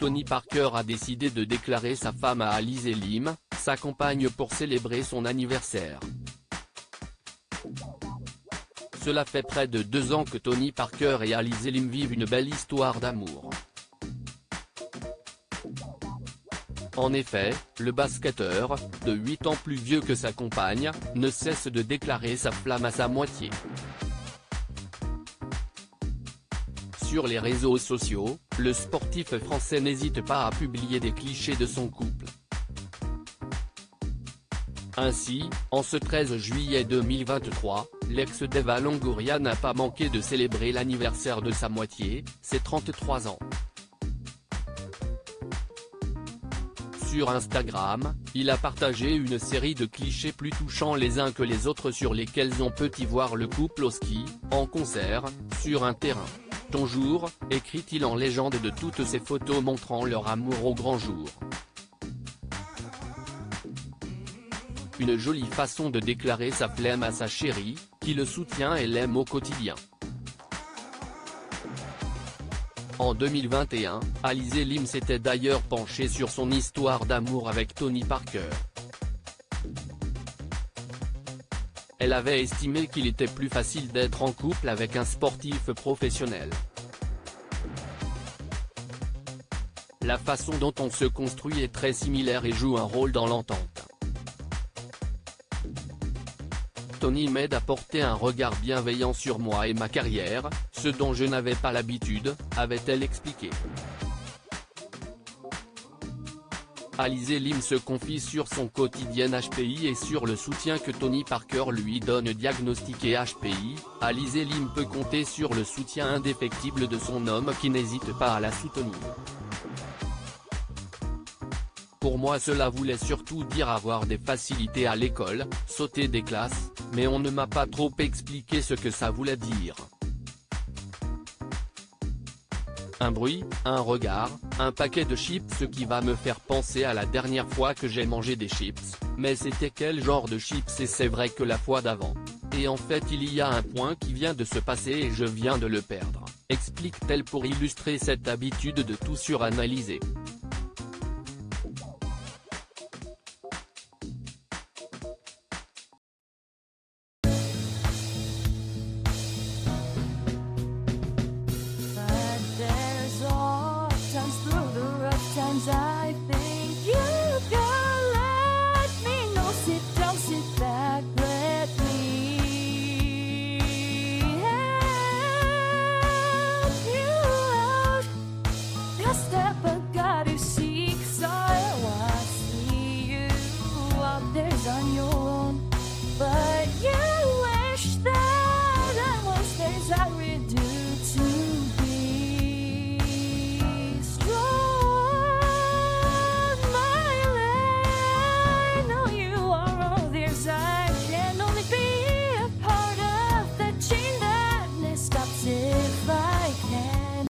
Tony Parker a décidé de déclarer sa femme à Alizé Lim, sa compagne, pour célébrer son anniversaire. Cela fait près de 2 ans que Tony Parker et Alizé Lim vivent une belle histoire d'amour. En effet, le basketteur, de 8 ans plus vieux que sa compagne, ne cesse de déclarer sa flamme à sa moitié. Sur les réseaux sociaux, le sportif français n'hésite pas à publier des clichés de son couple. Ainsi, en ce 13 juillet 2023, l'ex-d'Eva Longoria n'a pas manqué de célébrer l'anniversaire de sa moitié, ses 33 ans. Sur Instagram, il a partagé une série de clichés plus touchants les uns que les autres sur lesquels on peut y voir le couple au ski, en concert, sur un terrain. Ton jour, écrit-il en légende de toutes ces photos montrant leur amour au grand jour. Une jolie façon de déclarer sa flamme à sa chérie, qui le soutient et l'aime au quotidien. En 2021, Alizé Lim s'était d'ailleurs penchée sur son histoire d'amour avec Tony Parker. Elle avait estimé qu'il était plus facile d'être en couple avec un sportif professionnel. La façon dont on se construit est très similaire et joue un rôle dans l'entente. Tony m'aide à porter un regard bienveillant sur moi et ma carrière, ce dont je n'avais pas l'habitude, avait-elle expliqué. Alizé Lim se confie sur son quotidien HPI et sur le soutien que Tony Parker lui donne. Diagnostiqué HPI, Alizé Lim peut compter sur le soutien indéfectible de son homme qui n'hésite pas à la soutenir. Pour moi cela voulait surtout dire avoir des facilités à l'école, sauter des classes, mais on ne m'a pas trop expliqué ce que ça voulait dire. Un bruit, un regard, un paquet de chips, ce qui va me faire penser à la dernière fois que j'ai mangé des chips, mais c'était quel genre de chips? Et c'est vrai que la fois d'avant. Et en fait il y a un point qui vient de se passer et je viens de le perdre, explique-t-elle pour illustrer cette habitude de tout suranalyser.